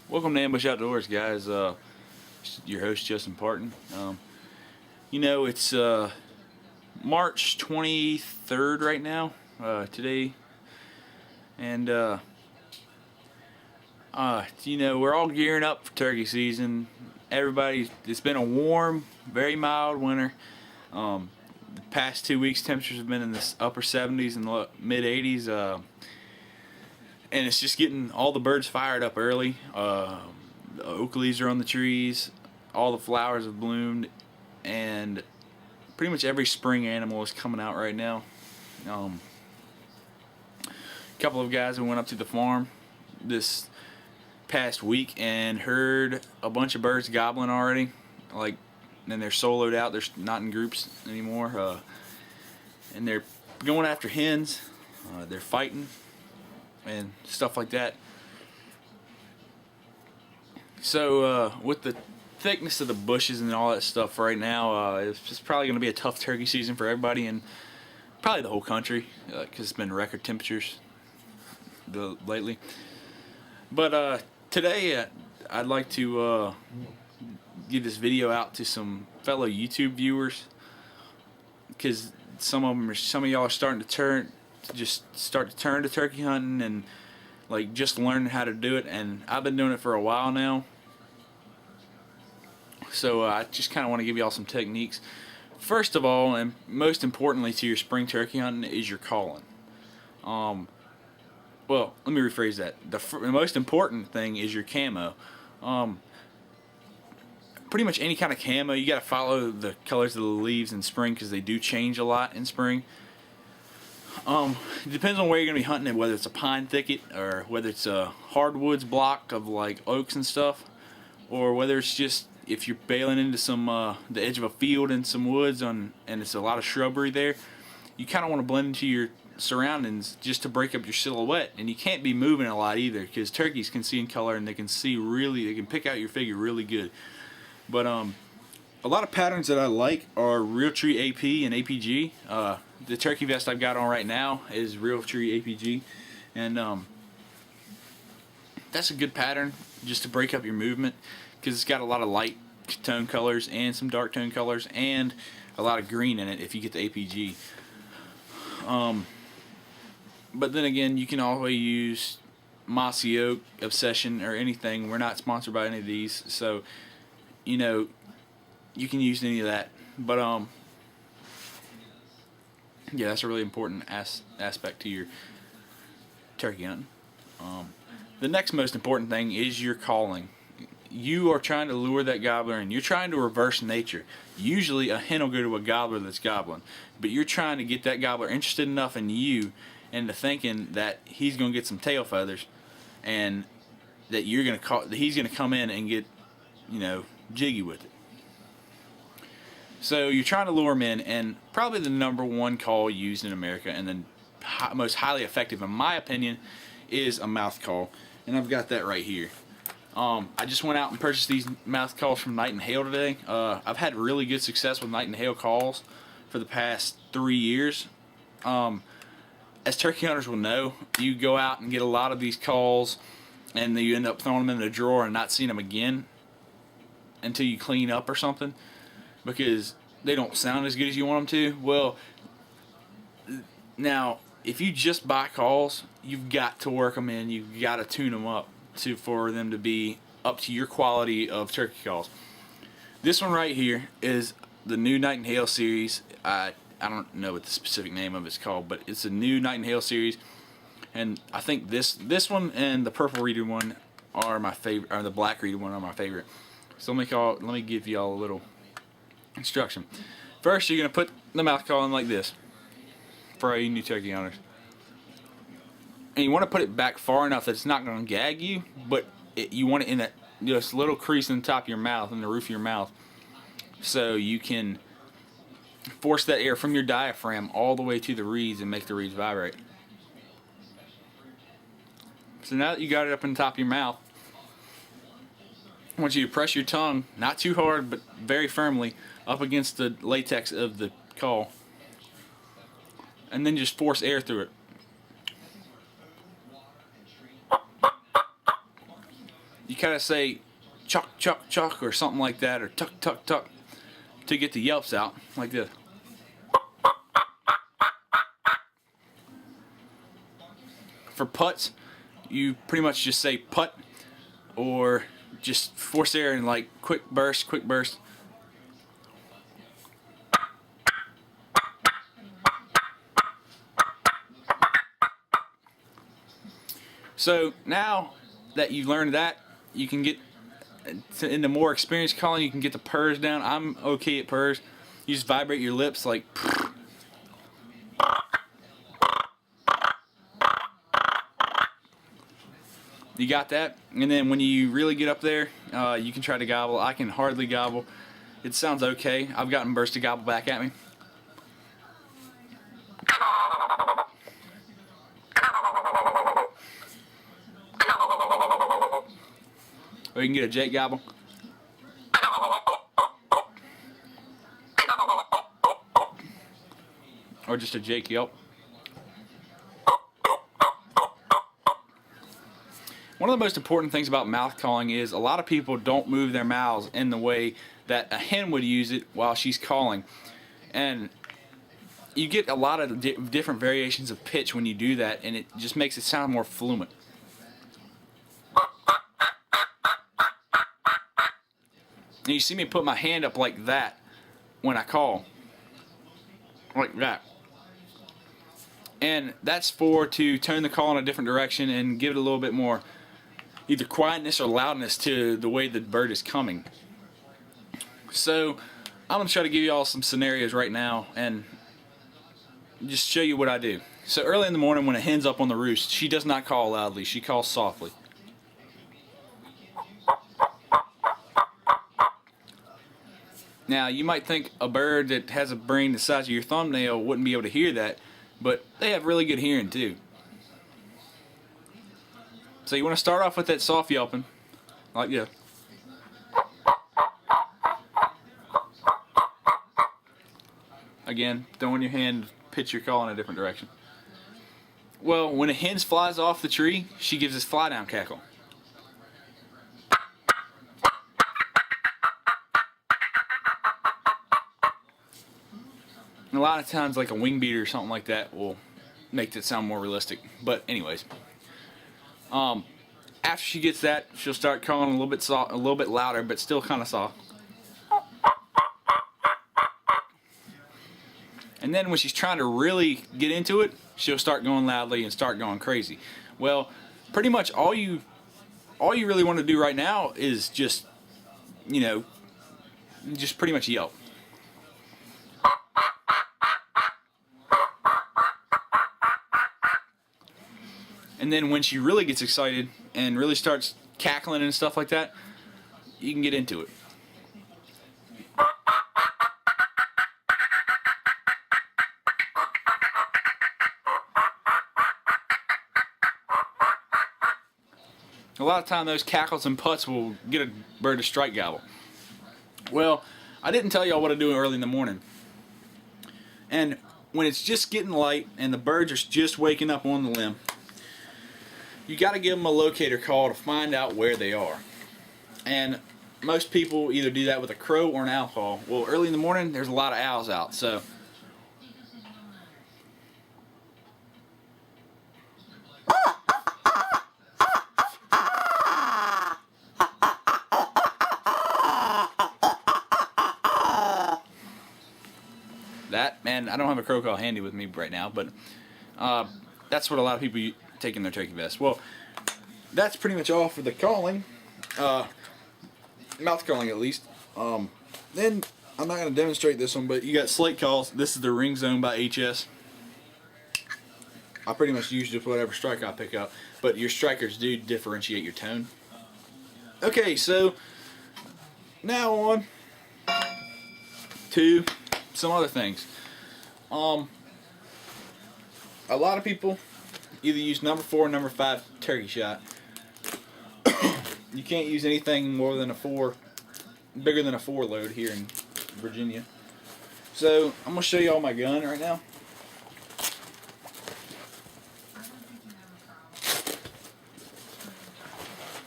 Welcome to Ambush Outdoors, guys. Your host, Justin Parton. It's March 23rd right now, today, and we're all gearing up for turkey season. It's been a warm, very mild winter. The past 2 weeks, temperatures have been in the upper 70s and the mid 80s. And it's just getting all the birds fired up early. The oak leaves are on the trees. All the flowers have bloomed. And pretty much every spring animal is coming out right now. A couple of guys who went up to the farm this past week and heard a bunch of birds gobbling already. And they're soloed out. They're not in groups anymore. And they're going after hens. They're fighting and stuff like that. So with the thickness of the bushes and all that stuff right now, it's just probably going to be a tough turkey season for everybody and probably the whole country, because it's been record temperatures lately. But today I'd like to give this video out to some fellow YouTube viewers, because some of y'all are starting to turn to turkey hunting and just learning how to do it, and I've been doing it for a while now. So I just kind of want to give y'all some techniques. First of all, and most importantly to your spring turkey hunting, is your calling. Well, let me rephrase that. The most important thing is your camo. Pretty much any kind of camo, you got to follow the colors of the leaves in spring, because they do change a lot in spring. It depends on where you're going to be hunting it, whether it's a pine thicket or whether it's a hardwoods block of oaks and stuff, or whether it's just if you're bailing into the edge of a field in some woods and it's a lot of shrubbery there. You kind of want to blend into your surroundings just to break up your silhouette, and you can't be moving a lot either, because turkeys can see in color and they can pick out your figure really good. But a lot of patterns that I like are Realtree AP and APG. The turkey vest I've got on right now is Realtree APG, and that's a good pattern just to break up your movement, because it's got a lot of light tone colors and some dark tone colors and a lot of green in it if you get the APG. But then again, you can always use Mossy Oak, Obsession, or anything. We're not sponsored by any of these, so you can use any of that. But yeah, that's a really important aspect to your turkey hunting. The next most important thing is your calling. You are trying to lure that gobbler in. You're trying to reverse nature. Usually a hen will go to a gobbler that's gobbling, but you're trying to get that gobbler interested enough in you into thinking that he's going to get some tail feathers, and that he's going to come in and get jiggy with it. So you're trying to lure him in, and probably the number one call used in America, and the most highly effective in my opinion, is a mouth call, and I've got that right here. I just went out and purchased these mouth calls from Night and Hail today. I've had really good success with Night and Hail calls for the past 3 years. As turkey hunters will know, you go out and get a lot of these calls, and then you end up throwing them in the drawer and not seeing them again until you clean up or something, because they don't sound as good as you want them to. Well, now if you just buy calls, you've got to work them in. You've got to tune them up for them to be up to your quality of turkey calls. This one right here is the new Night and Hail series. I don't know what the specific name of it's called, but it's a new Night and Hail series, and I think this one and the purple reeded one are my favorite, or the black reeded one are my favorite. So let me give y'all a little instruction. First, you're going to put the mouth call in like this for all you new turkey hunters. And you want to put it back far enough that it's not going to gag you, but you want it in that just little crease in the top of your mouth, in the roof of your mouth, so you can force that air from your diaphragm all the way to the reeds and make the reeds vibrate. So now that you got it up in the top of your mouth, I want you to press your tongue, not too hard, but very firmly, up against the latex of the call, and then just force air through it. you kind of say chuck, chuck, chuck, or something like that, or tuck, tuck, tuck, to get the yelps out, like this. For putts, you pretty much just say putt, or just force air and like quick burst, quick burst. So now that you've learned that, you can get into more experienced calling. You can get the purrs down. I'm okay at purrs. You just vibrate your lips like. You got that? And then when you really get up there, you can try to gobble. I can hardly gobble. It sounds okay. I've gotten birds to gobble back at me. Or you can get a Jake gobble. Or just a Jake yelp. One of the most important things about mouth calling is a lot of people don't move their mouths in the way that a hen would use it while she's calling. And you get a lot of different variations of pitch when you do that, and it just makes it sound more fluent. And you see me put my hand up like that when I call. Like that. And that's to tone the call in a different direction and give it a little bit more either quietness or loudness to the way the bird is coming. So I'm going to try to give you all some scenarios right now and just show you what I do. So early in the morning when a hen's up on the roost, she does not call loudly, she calls softly. Now you might think a bird that has a brain the size of your thumbnail wouldn't be able to hear that, but they have really good hearing too. So you want to start off with that soft yelping, like this. Again, throwing your hand, pitch your call in a different direction. Well, when a hen flies off the tree, she gives this fly down cackle. And a lot of times like a wing beater or something like that will make it sound more realistic. But anyways, after she gets that, she'll start calling a little bit soft, a little bit louder, but still kind of soft. And then when she's trying to really get into it, she'll start going loudly and start going crazy. Well, pretty much all you really want to do right now is just, just pretty much yelp. And then when she really gets excited and really starts cackling and stuff like that, you can get into it. A lot of time those cackles and putts will get a bird to strike gobble. Well, I didn't tell y'all what to do early in the morning. And when it's just getting light and the birds are just waking up on the limb, you got to give them a locator call to find out where they are. And most people either do that with a crow or an owl call. Well, early in the morning, there's a lot of owls out, so that, man, I don't have a crow call handy with me right now, but that's what a lot of people take in their turkey vest. Well, that's pretty much all for the calling, mouth calling at least. Then I'm not going to demonstrate this one, but you got slate calls. This is the Ring Zone by HS. I pretty much use just whatever strike I pick up, but your strikers do differentiate your tone. Okay, so now on to some other things. A lot of people either use number 4 or number 5 turkey shot. You can't use anything more than a 4, bigger than a 4 load here in Virginia. So I'm going to show you all my gun right now.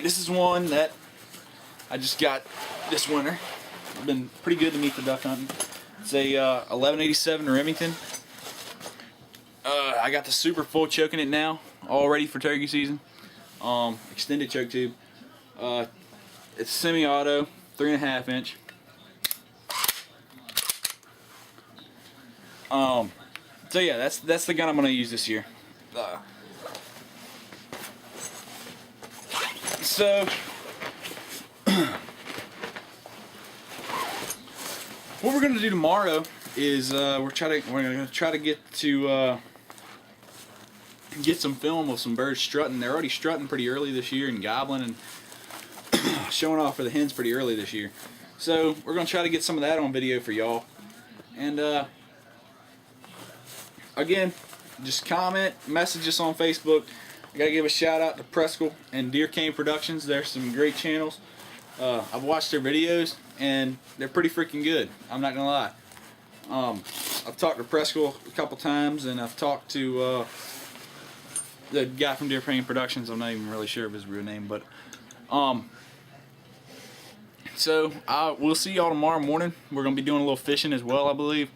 This is one that I just got this winter. It's been pretty good to me for duck hunting. It's a 1187 Remington. I got the super full choke in it now, all ready for turkey season. Extended choke tube. It's semi-auto, 3.5 inch. So yeah, that's the gun I'm gonna use this year. So what we're gonna do tomorrow is we're gonna try to get some film of some birds strutting. They're already strutting pretty early this year and gobbling and showing off for the hens pretty early this year. So we're gonna try to get some of that on video for y'all. And again, just comment, message us on Facebook. I gotta give a shout out to Preskel and Deer Cane Productions. They're some great channels. I've watched their videos and they're pretty freaking good. I'm not gonna lie. I've talked to Preskel a couple times, and I've talked to the guy from Deer Cane Productions. I'm not even really sure of his real name, but so we'll see y'all tomorrow morning. We're gonna be doing a little fishing as well, I believe.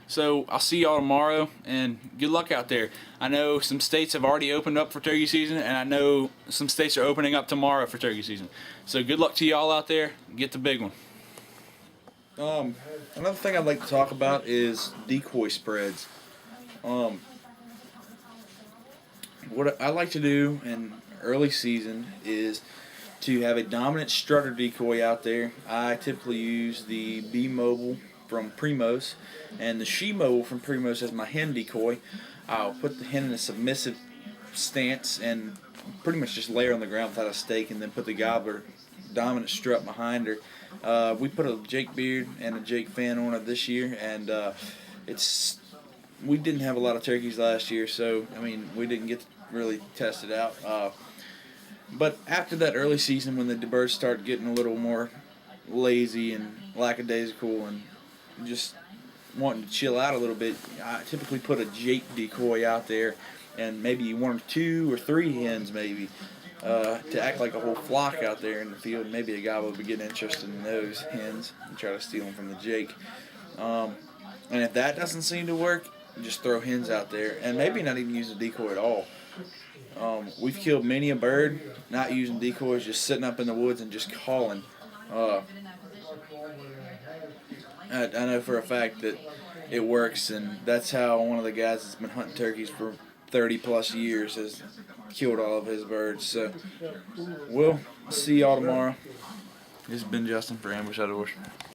So I'll see y'all tomorrow, and good luck out there. I know some states have already opened up for turkey season, and I know some states are opening up tomorrow for turkey season. So good luck to y'all out there. Get the big one. Another thing I'd like to talk about is decoy spreads. What I like to do in early season is to have a dominant strutter decoy out there. I typically use the B Mobile from Primos and the She Mobile from Primos as my hen decoy. I'll put the hen in a submissive stance and pretty much just lay her on the ground without a stake, and then put the Gobbler dominant strut behind her. We put a Jake beard and a Jake fan on it this year, and we didn't have a lot of turkeys last year, so I mean we didn't get to really test it out. But after that early season, when the birds start getting a little more lazy and lackadaisical and just wanting to chill out a little bit, I typically put a Jake decoy out there, and maybe 1 or 2 or 3 hens maybe, to act like a whole flock out there in the field. Maybe a guy will be getting interested in those hens and try to steal them from the Jake. And if that doesn't seem to work, just throw hens out there, and maybe not even use a decoy at all. We've killed many a bird not using decoys, just sitting up in the woods and just calling. I know for a fact that it works, and that's how one of the guys that's been hunting turkeys for 30 plus years has killed all of his birds. So we'll see y'all tomorrow. This has been Justin for Ambush Outdoors.